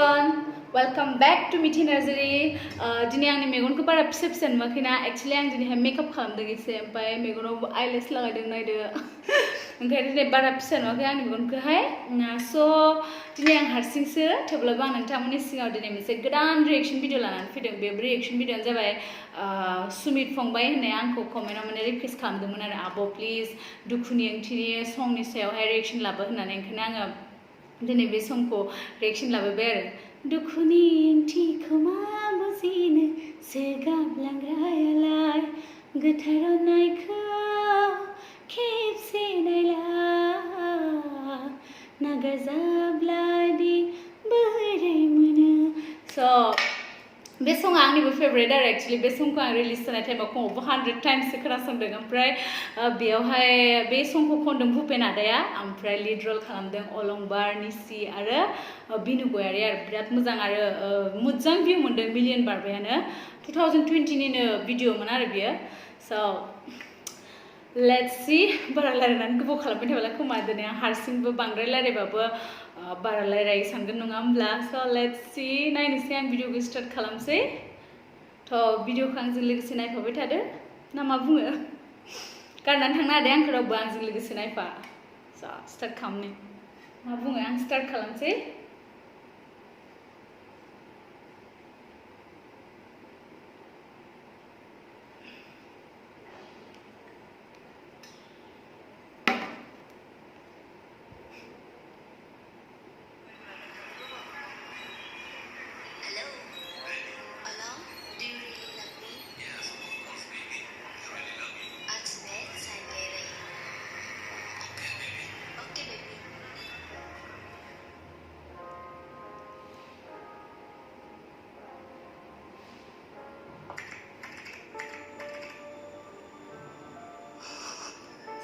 everyone, welcome back to Mithi Nursery. Dini आंनि मेगनखौ बारा फिसा फिसा नुवाखैना एक्चुअली आं दिनैहाय मेकआप खालामदों एसे ओमफ्राय मेगनाव आइलेस लागायदों नायदो ओंखायनो दिनै बारा फिसा नुवाखै आंनि मेगनखौहाय स' दिनै आं हारसिंसो थेवब्लाबो आं नोंथांमोननि सिगाङाव दिनै मोनसे गोदान रिएक्शन भिडिअ लानानै फैदों बे रिएक्शन भिडिअआनो जाबाय सुमित फंबाय होननाया आंखौ कमेन्टआव माने रिकुवेस्ट खालामदोंमोन आरो आब' प्लिज दुखुनि ओंथिनि संनि सायावहाय रिएक्शन लाबो होननानै ओंखायनो आङो दिनै बे समखौ रिएक्शन लाबोबाय आरो दुखुनि ओंथिखौ मा बुजिनो सोगाबलांग्रायालाय गोथार अननायखौ खेबसे नायला नागारजाब्लादि बोरै मोनो स' बे सङा आंनिबो फेभरेट आरो एक्चुअली बे समखौ आं रिलिज जानाय टाइमाव खमावबो 100 टाइम्ससो खोनासंदों ओमफ्राय बेयावहाय बे समखौ खनदों भुपेन आदाया ओमफ्राय लिड रल खालामदों अलंबार निसि आरो बिनु गयारि आरो बिराद मोजां आरो मोजां भिउ मोन्दों मिलियन बारबायानो 2020निनो भिडिअमोन आरो बियो स' लेट्स सी बारा रायलायनानै गोबाव खालामबाय थाब्ला खोमा दिनै आं हारसिंबो बांद्राय रायलायबाबो बारा रायलाय सानगोन नङा होमब्ला स' लेट्स सी नायनोसै आं भिडिअखौ स्टार्ट खालामसै थ' भिडिअखौ आंजों लोगोसे नायफाबाय थादो ना मा बुङो गारनानै थांनो हादे आंखौ रावबो आंजों लोगोसे नायफा स' स्टार्ट खालामनो मा बुङो आं स्टार्ट खालामसै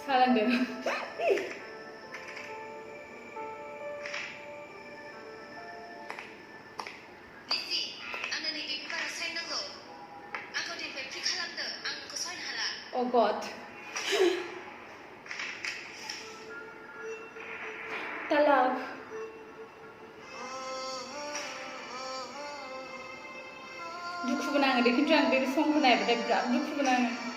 사람들 Oh God. Talak. दुखु नाङो दे खिन्थु आं बे समखौ नायबाथाय बिराद दुखु नाङो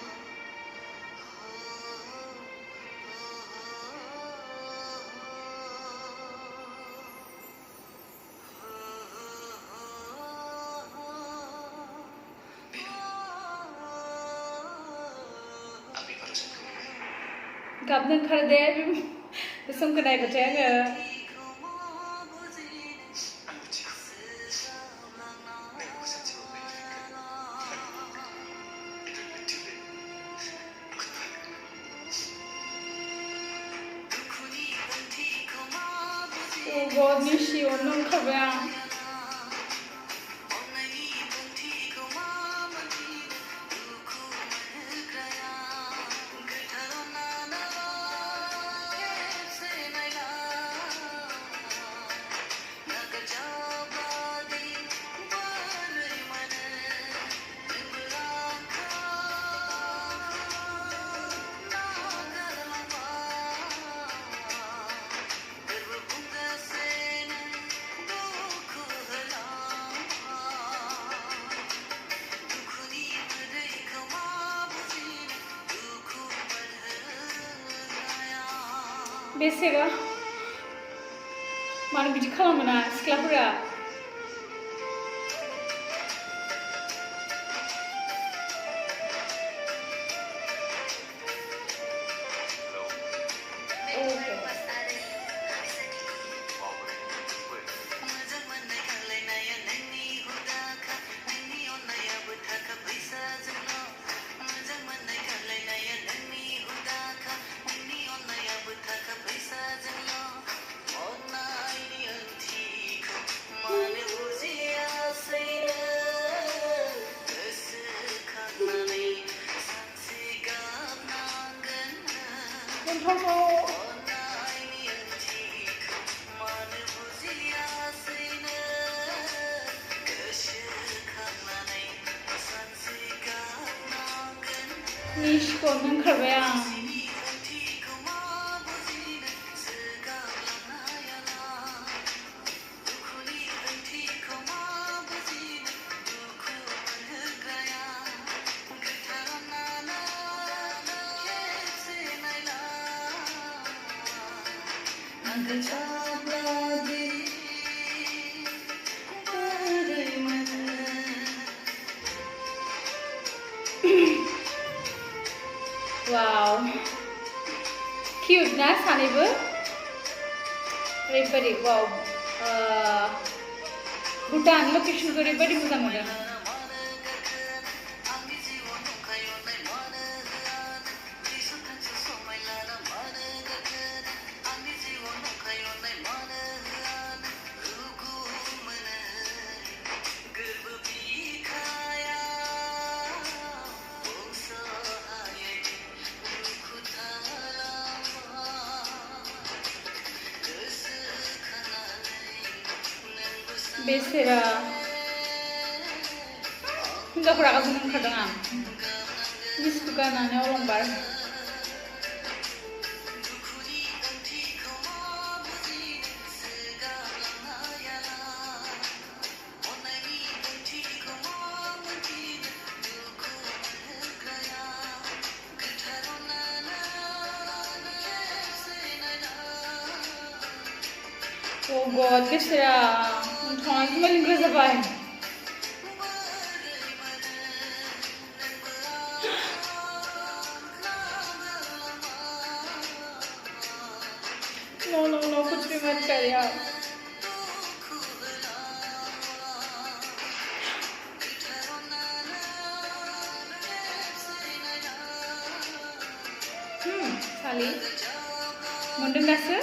गाबनो ओंखारो दे बे समखौ नायबाथाय आङो Oh God, Nishi, अननो ओंखारबाय आं बेसेगा मानो बिदि खालामो ना सिख्लाफोरा Nishko ओंखारबाय आं Wow, cute na सानैबो ओरैबायदि wow भुटान लकेसनखौ ओरैबायदि मोजां मोनदों बेसेरा हिनजावफोरा गाज्रि ओंखारदों आं मिसखौ गारनानै अलंबार Oh God, बेसेरा नोंथाङा जुमाय जाबाय No, कुछ भी मत कर यार सालि मोनदों दासो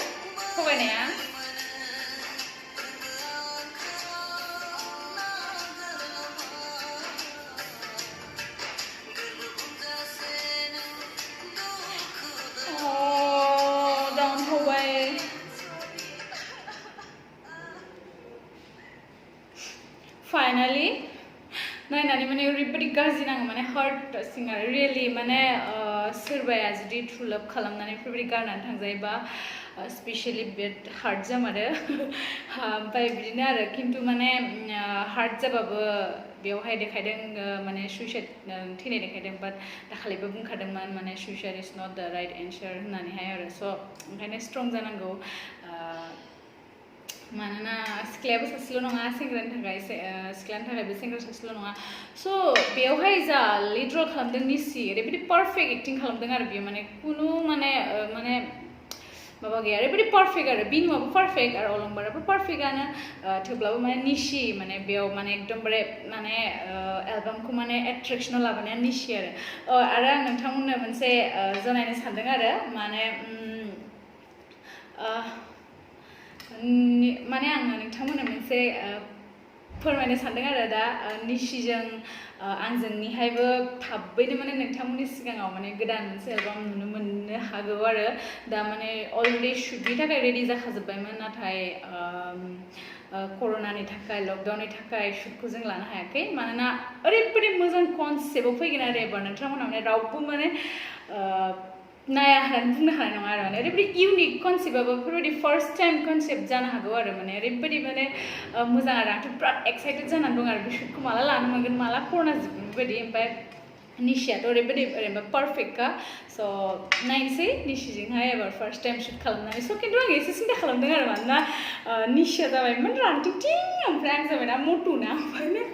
थगायनाया Finally, नायनानै माने ओरैबायदि गाज्रि नाङो माने हार्ट टाचिं आरो रियेलि माने सोरबाया जुदि ट्रु लाभ खालामनानै बेफोरबायदि गारनानै थांजायोबा स्पेशली बिराद हार्ट जामारो ओमफ्राय बिदिनो आरो खिन्थु माने हार्ट जाबाबो बेवहाय देखायदों माने सुइसाइड थैनाय देखायदों बाट दाखालिबो बुंखादोंमोन माने suicide is not the right एन्सार होननानैहाय आरो स' ओंखायनो स्ट्रं जानांगौ मानोना सिख्लायाबो सासेल' नङा सेंग्रानि थाखाय सिख्लानि थाखायबो सेंग्रा सासेल' नङा स' बेवहाय जा लिड रल खालामदों निसि ओरैबायदि पारफेक्ट एक्टिं खालामदों आरो बेयो माने खुनु माने माबा गैया ओरैबायदि पारफेक्ट आरो बिनुआबो पारफेक्ट आरो अलंबाराबो पारफेक्टआनो थेवब्लाबो माने निसि माने बेयाव माने एकदमबारे माने एलबामखौ माने एट्रेक्सनाव लाबोनाया निसि आरो आं नोंथांमोननो मोनसे जनायनो सानदों आरो माने माने आङो नोंथांमोननो मोनसे फोरमायनो सानदों आरो दा निसिजों आंजोंनिहायबो थाबैनो माने नोंथांमोननि सिगाङाव माने गोदान मोनसे एलबाम नुनो मोननो हागौ आरो दा माने अलरेडि शुटनि थाखाय रेडि जाखाजोब्बायमोन नाथाय कर'नानि थाखाय लकडाउननि थाखाय शुटखौ जों लानो हायाखै मानोना ओरैबायदि मोजां कनसेप्टआव फैगोन आरो एबार नोंथांमोनहा माने रावबो माने नाया होननानै बुंनो हानाय नङा आरो माने ओरैबायदि इउनिक कनसेप्टआबो बेफोरबायदि फार्स्ट टाइम कनसेप्ट जानो हागौ आरो माने ओरैबायदि माने मोजां आरो आंथ' बिराद एक्साइटेड जानानै दं आरो बे शुटखौ माला लानो मोनगोन माला कर'ना जोबगोन बेबायदि ओमफ्राय निसियाथ' ओरैबायदि ओरैनो पारफेक्टखा स' नायनोसै निसिजोंहाय एबार फार्स्ट टाइम शुट खालामनानै स' खिन्थु आं एसे सिन्था खालामदों आरो मानोना निसिया जाबायमोन रानथिंथिं ओमफ्राय आं जाबायना मटुना ओमफ्रायनो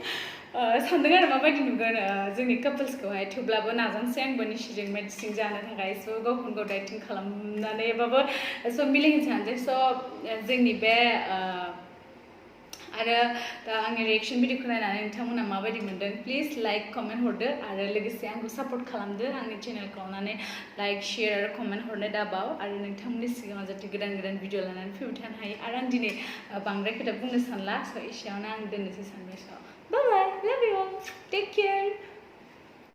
सानदों आरो माबायदि नुगोन जोंनि कापल्सखौहाय थेवब्लाबो नाजानोसै आंबो निसिजों मेचिं जानो थाखाय स' गावखौनो गाव डाइटिं खालामनानैबाबो स' मिलायहोनो सानसै स' जोंनि बे आरो दा आंनि रिएक्सन भिडिअखौ नायनानै नोंथांमोना माबायदि मोनदों प्लिज लाइक कमेन्ट हरदो आरो लोगोसे आंखौ सापर्ट खालामदो आंनि चेनेलखौ अननानै लाइक शेयार आरो कमेन्ट हरनो दाबाव आरो नोंथांमोननि सिगाङाव जाहाथे गोदान गोदान भिडिअ लानानै फैबाय थानो हायो आरो आं दिनै बांद्राय खोथा बुंनो सानला स' एसेयावनो आं दोननोसै सानबाय स' बाय बाय लाभ इउ अल टेक केयार